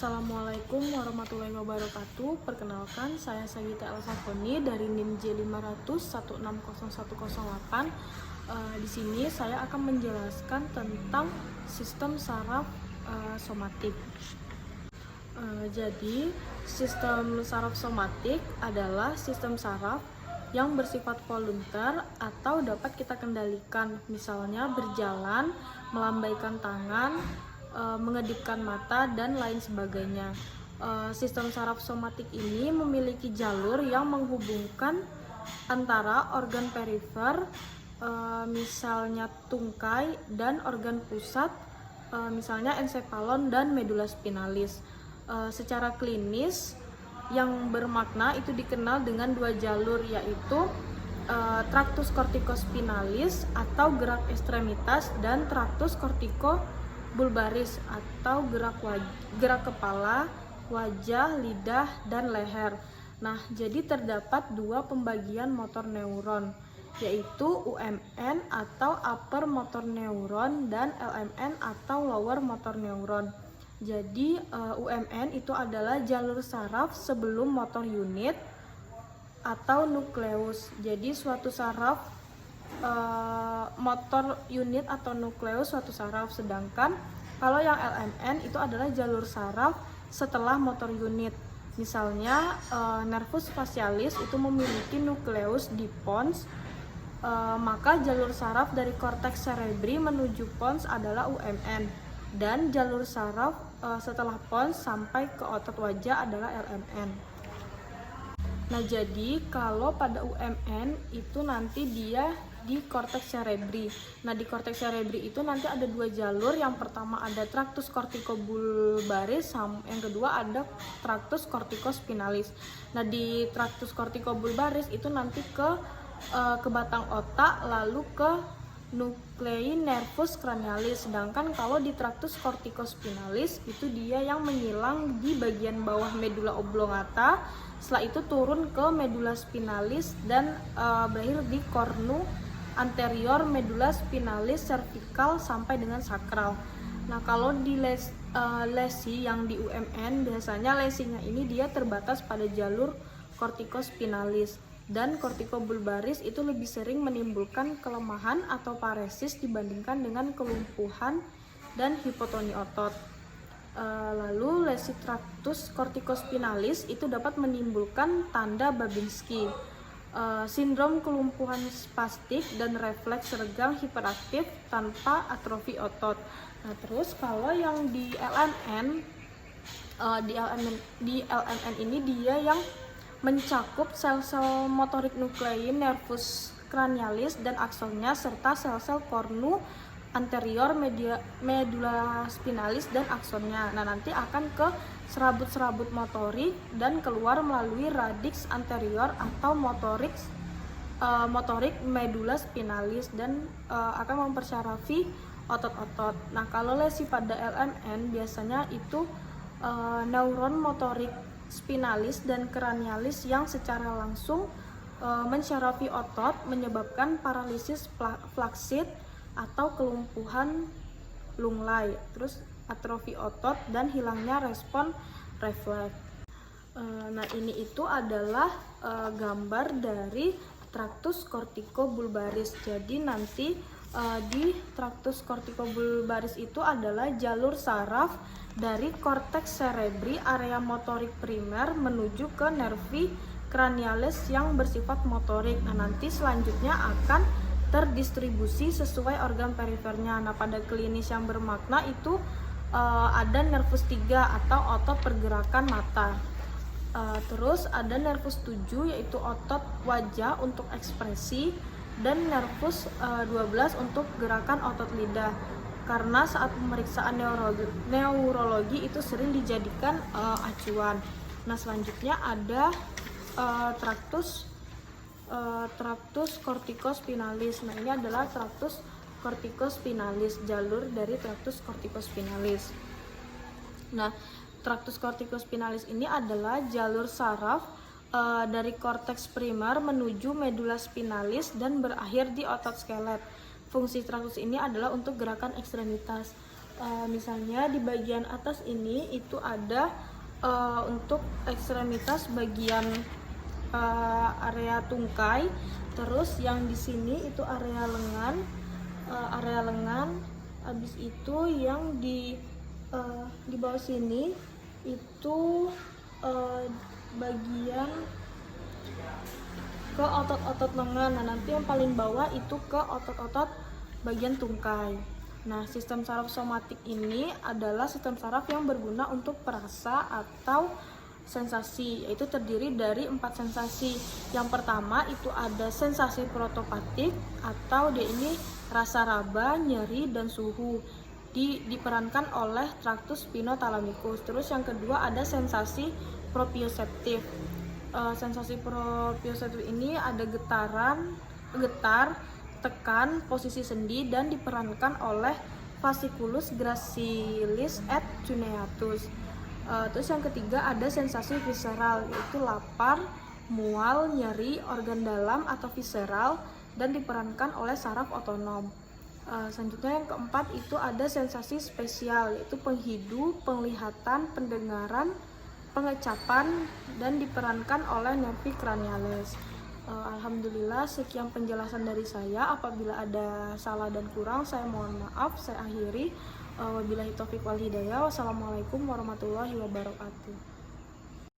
Assalamualaikum warahmatullahi wabarakatuh. Perkenalkan, saya Sagita Elsafoni dari NIM J500160108. Di sini saya akan menjelaskan tentang sistem saraf somatik. Jadi, sistem saraf somatik adalah sistem saraf yang bersifat volunter atau dapat kita kendalikan, misalnya berjalan, melambaikan tangan, mengedipkan mata, dan lain sebagainya. Sistem saraf somatik ini memiliki jalur yang menghubungkan antara organ perifer, misalnya tungkai, dan organ pusat, misalnya ensefalon dan medula spinalis. Secara klinis yang bermakna itu dikenal dengan dua jalur, yaitu tractus corticospinalis atau gerak ekstremitas dan tractus corticobulbaris atau gerak kepala, wajah, lidah, dan leher. Nah, jadi terdapat dua pembagian motor neuron, yaitu UMN atau upper motor neuron dan LMN atau lower motor neuron. Jadi UMN itu adalah jalur saraf sebelum motor unit atau nukleus. Jadi suatu saraf motor unit atau nukleus suatu saraf, sedangkan kalau yang LMN itu adalah jalur saraf setelah motor unit. Misalnya nervus facialis itu memiliki nukleus di pons, maka jalur saraf dari korteks cerebri menuju pons adalah UMN, dan jalur saraf setelah pons sampai ke otot wajah adalah LMN. Nah, jadi kalau pada UMN itu nanti dia di korteks cerebri. Nah, di korteks cerebri itu nanti ada dua jalur. Yang pertama ada tractus corticobulbaris, yang kedua ada tractus corticospinalis. Nah, di tractus corticobulbaris itu nanti ke batang otak, lalu ke nuclei nervus cranialis. Sedangkan kalau di tractus corticospinalis itu dia yang menyilang di bagian bawah medula oblongata, setelah itu turun ke medula spinalis dan berakhir di cornu anterior medula spinalis cervical sampai dengan sakral. Nah, kalau di lesi yang di UMN, biasanya lesinya ini dia terbatas pada jalur corticospinalis, dan corticobulbaris itu lebih sering menimbulkan kelemahan atau paresis dibandingkan dengan kelumpuhan dan hipotoni otot. Lalu lesi tractus corticospinalis itu dapat menimbulkan tanda Babinski, sindrom kelumpuhan spastik dan refleks regang hiperaktif tanpa atrofi otot. Nah, terus kalau yang di LMN, di LMN ini dia yang mencakup sel-sel motorik nuklei nervus cranialis dan aksonnya, serta sel-sel kornu anterior medula spinalis dan aksonnya. Nah, nanti akan ke serabut-serabut motorik dan keluar melalui radix anterior atau motorik medula spinalis dan akan mempersyarafi otot-otot. Nah, kalau lesi pada LMN biasanya itu neuron motorik spinalis dan cranialis yang secara langsung mensyarafi otot, menyebabkan paralisis flaksit atau kelumpuhan lunglai, terus atrofi otot dan hilangnya respon refleks. Nah, ini itu adalah gambar dari tractus corticobulbaris. Jadi nanti di tractus corticobulbaris itu adalah jalur saraf dari korteks cerebri area motorik primer menuju ke nervi cranialis yang bersifat motorik. Nah, nanti selanjutnya akan terdistribusi sesuai organ perifernya. Nah, pada klinis yang bermakna itu ada nervus 3 atau otot pergerakan mata. Terus ada nervus 7 yaitu otot wajah untuk ekspresi, dan nervus 12 untuk gerakan otot lidah. Karena saat pemeriksaan neurologi itu sering dijadikan acuan. Nah, selanjutnya ada tractus corticospinalis. Nah, ini adalah tractus corticospinalis, jalur dari tractus corticospinalis. Nah, tractus corticospinalis ini adalah jalur saraf dari korteks primer menuju medula spinalis dan berakhir di otot skelet. Fungsi tractus ini adalah untuk gerakan ekstremitas. Misalnya di bagian atas ini itu ada untuk ekstremitas bagian area tungkai, terus yang di sini itu area lengan, habis itu yang di bawah sini itu bagian ke otot-otot lengan. Nah, nanti yang paling bawah itu ke otot-otot bagian tungkai. Nah, sistem saraf somatik ini adalah sistem saraf yang berguna untuk perasa atau sensasi, yaitu terdiri dari 4 sensasi. Yang pertama itu ada sensasi protopatik, atau dia ini rasa raba, nyeri, dan suhu. Diperankan oleh traktus spinothalamikus. Terus yang kedua ada sensasi proprioseptif. Sensasi proprioseptif ini ada getar, tekan, posisi sendi, dan diperankan oleh fasciculus gracilis et cuneatus. Terus yang ketiga ada sensasi visceral, yaitu lapar, mual, nyeri, organ dalam atau visceral, dan diperankan oleh saraf otonom. Selanjutnya yang keempat itu ada sensasi spesial, yaitu penghidu, penglihatan, pendengaran, pengecapan, dan diperankan oleh nervi cranialis. Alhamdulillah, sekian penjelasan dari saya. Apabila ada salah dan kurang, saya mohon maaf. Saya akhiri. Wabillahi taufiq wal hidayah. Wassalamualaikum warahmatullahi wabarakatuh.